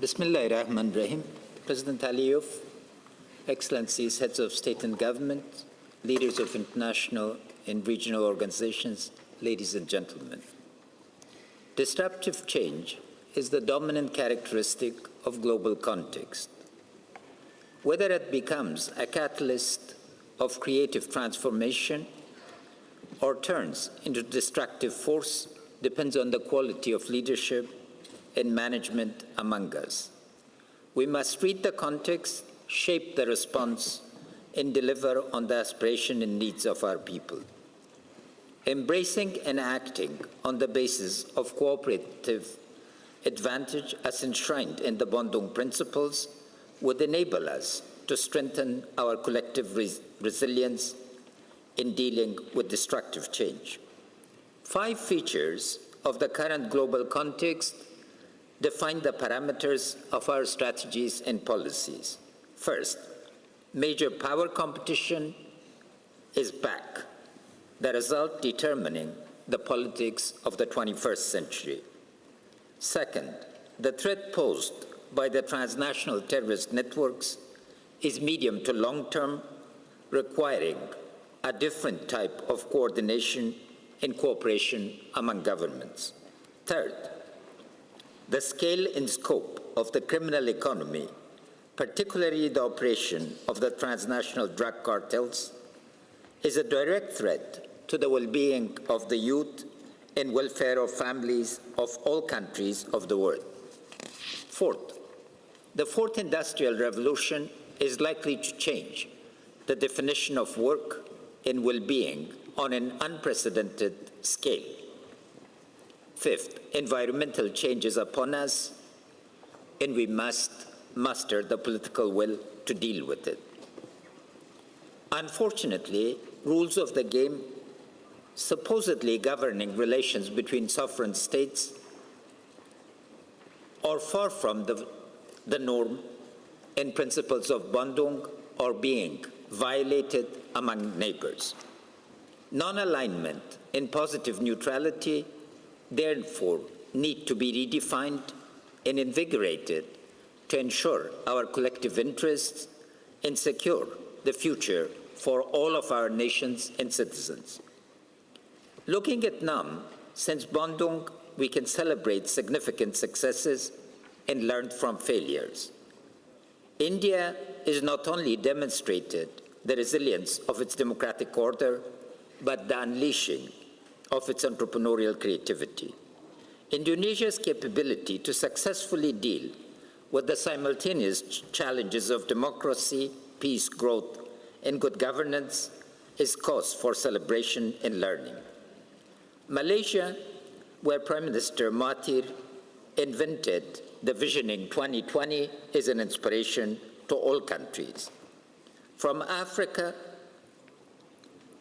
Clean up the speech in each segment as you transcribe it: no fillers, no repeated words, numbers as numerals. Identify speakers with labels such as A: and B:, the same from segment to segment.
A: Bismillahirrahmanirrahim. President Aliyev, Excellencies, Heads of State and Government, leaders of international and regional organizations, ladies and gentlemen. Disruptive change is the dominant characteristic of global context. Whether it becomes a catalyst of creative transformation or turns into destructive force depends on the quality of leadership and management among us. We must read the context, shape the response, and deliver on the aspiration and needs of our people. Embracing and acting on the basis of cooperative advantage as enshrined in the Bandung Principles would enable us to strengthen our collective resilience in dealing with destructive change. 5 features of the current global context define the parameters of our strategies and policies. First, major power competition is back, the result determining the politics of the 21st century. Second, the threat posed by the transnational terrorist networks is medium to long-term, requiring a different type of coordination and cooperation among governments. Third, the scale and scope of the criminal economy, particularly the operation of the transnational drug cartels, is a direct threat to the well-being of the youth and welfare of families of all countries of the world. Fourth, the fourth industrial revolution is likely to change the definition of work and well-being on an unprecedented scale. Fifth, environmental change is upon us, and we must muster the political will to deal with it. Unfortunately, rules of the game supposedly governing relations between sovereign states are far from the norm, and principles of Bandung are being violated among neighbors. Non-alignment and positive neutrality therefore need to be redefined and invigorated to ensure our collective interests and secure the future for all of our nations and citizens. Looking at NAM, since Bandung, we can celebrate significant successes and learn from failures. India has not only demonstrated the resilience of its democratic order, but the unleashing of its entrepreneurial creativity. Indonesia's capability to successfully deal with the simultaneous challenges of democracy, peace, growth, and good governance is cause for celebration and learning. Malaysia, where Prime Minister Mahathir invented the Visioning 2020, is an inspiration to all countries. From Africa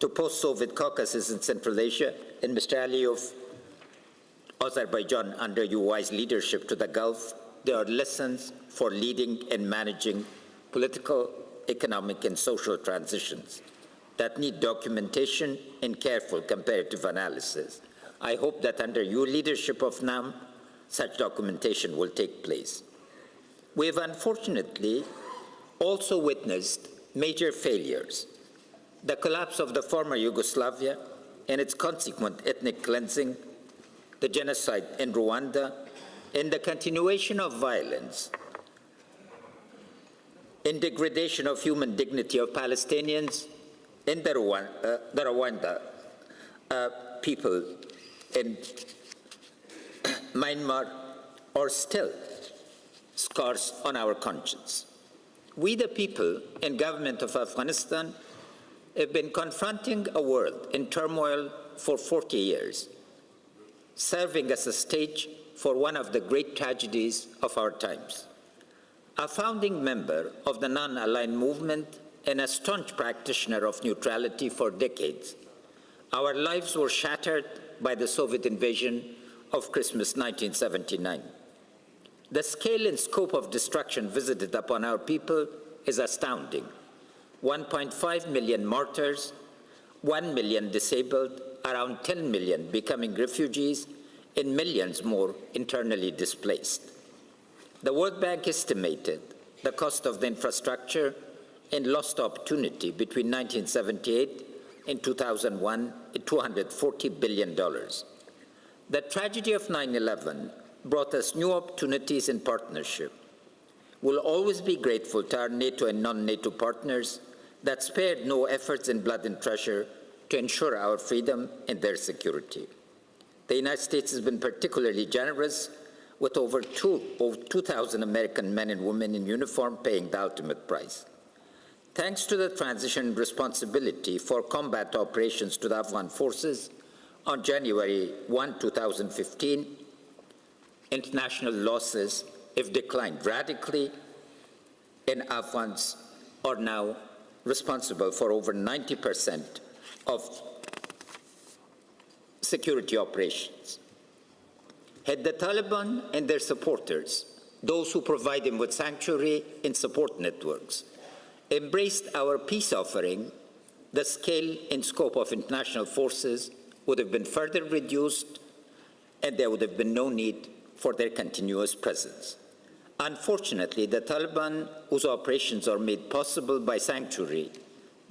A: to post-Soviet Caucasus in Central Asia, and Mr. Aliyev, Azerbaijan under your wise leadership to the Gulf, there are lessons for leading and managing political, economic, and social transitions that need documentation and careful comparative analysis. I hope that under your leadership of NAM, such documentation will take place. We have unfortunately also witnessed major failures: the collapse of the former Yugoslavia and its consequent ethnic cleansing, the genocide in Rwanda, and the continuation of violence and degradation of human dignity of Palestinians and the Rwanda people in Myanmar are still scars on our conscience. We, the people and government of Afghanistan, have been confronting a world in turmoil for 40 years, serving as a stage for one of the great tragedies of our times. A founding member of the non-aligned movement and a staunch practitioner of neutrality for decades, our lives were shattered by the Soviet invasion of Christmas 1979. The scale and scope of destruction visited upon our people is astounding. 1.5 million martyrs, 1 million disabled, around 10 million becoming refugees, and millions more internally displaced. The World Bank estimated the cost of the infrastructure and lost opportunity between 1978 and 2001 at $240 billion. The tragedy of 9/11 brought us new opportunities in partnership. We'll always be grateful to our NATO and non-NATO partners that spared no efforts in blood and treasure to ensure our freedom and their security. The United States has been particularly generous, with over 2,000 American men and women in uniform paying the ultimate price. Thanks to the transition and responsibility for combat operations to the Afghan forces, on January 1, 2015, international losses have declined radically, and Afghans are now responsible for over 90% of security operations. Had the Taliban and their supporters, those who provide them with sanctuary and support networks, embraced our peace offering, the scale and scope of international forces would have been further reduced, and there would have been no need for their continuous presence. Unfortunately, the Taliban, whose operations are made possible by sanctuary,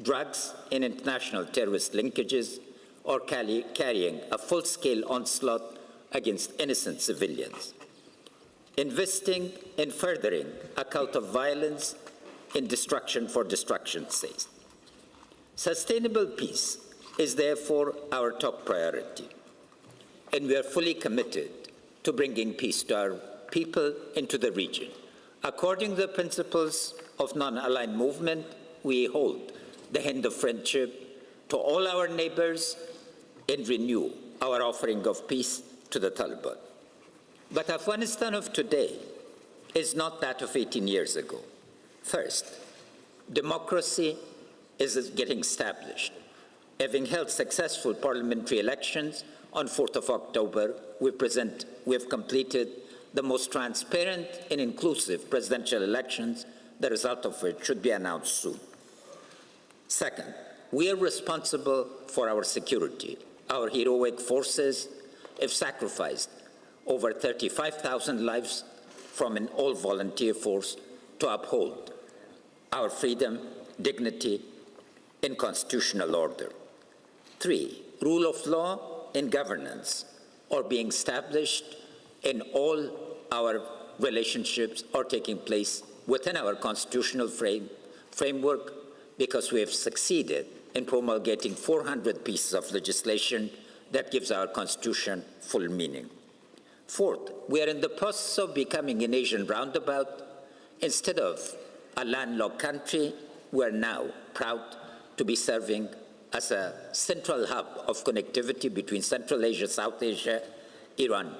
A: drugs, and international terrorist linkages, are carrying a full-scale onslaught against innocent civilians, investing in furthering a cult of violence and destruction for destruction's sake. Sustainable peace is therefore our top priority, and we are fully committed to bringing peace to our people and to the region. According to the principles of non-aligned movement, we hold the hand of friendship to all our neighbors and renew our offering of peace to the Taliban. But Afghanistan of today is not that of 18 years ago. First, democracy is getting established. Having held successful parliamentary elections on 4th of October, we have completed the most transparent and inclusive presidential elections, the result of which should be announced soon. Second, we are responsible for our security. Our heroic forces have sacrificed over 35,000 lives from an all-volunteer force to uphold our freedom, dignity, and constitutional order. Three, rule of law and governance are being established, and all our relationships are taking place within our constitutional framework, because we have succeeded in promulgating 400 pieces of legislation that gives our Constitution full meaning. Fourth, we are in the process of becoming an Asian roundabout. Instead of a landlocked country, we are now proud to be serving as a central hub of connectivity between Central Asia, South Asia, Iran,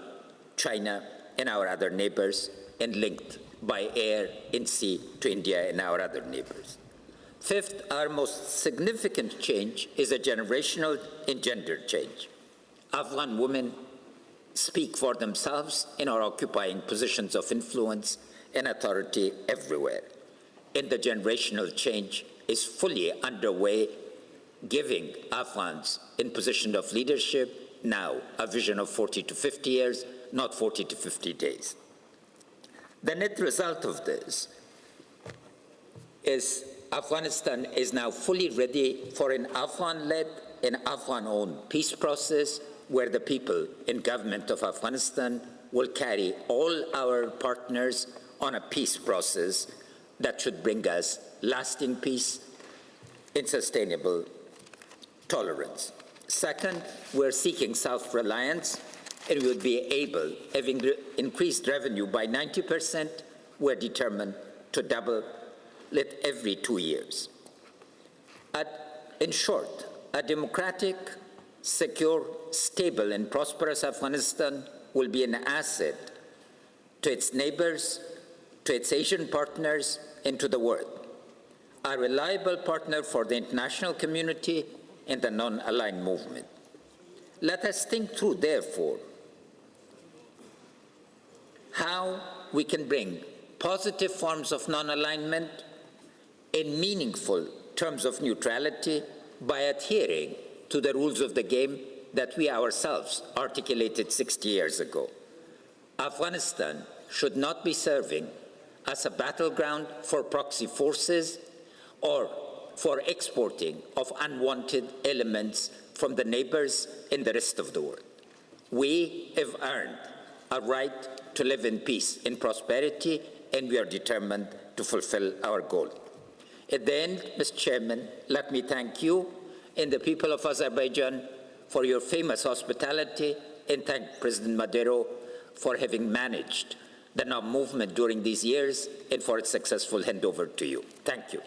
A: China, and our other neighbors, and linked by air and sea to India and our other neighbors. Fifth, our most significant change is a generational and gender change. Afghan women speak for themselves and are occupying positions of influence and authority everywhere. And the generational change is fully underway, giving Afghans in position of leadership now a vision of 40 to 50 years, not 40 to 50 days. The net result of this is Afghanistan is now fully ready for an Afghan-led and Afghan-owned peace process, where the people and government of Afghanistan will carry all our partners on a peace process that should bring us lasting peace and sustainable tolerance. Second, we're seeking self-reliance, and we would be able, having increased revenue by 90%, we're determined to double it every 2 years. In short, a democratic, secure, stable, and prosperous Afghanistan will be an asset to its neighbors, to its Asian partners, and to the world. A reliable partner for the international community and the non-aligned movement. Let us think through, therefore, how we can bring positive forms of non-alignment in meaningful terms of neutrality by adhering to the rules of the game that we ourselves articulated 60 years ago. Afghanistan should not be serving as a battleground for proxy forces or for exporting of unwanted elements from the neighbors in the rest of the world. We have earned a right to live in peace, in prosperity, and we are determined to fulfill our goal. At the end, Mr. Chairman, let me thank you and the people of Azerbaijan for your famous hospitality, and thank President Maduro for having managed the movement during these years and for its successful handover to you. Thank you.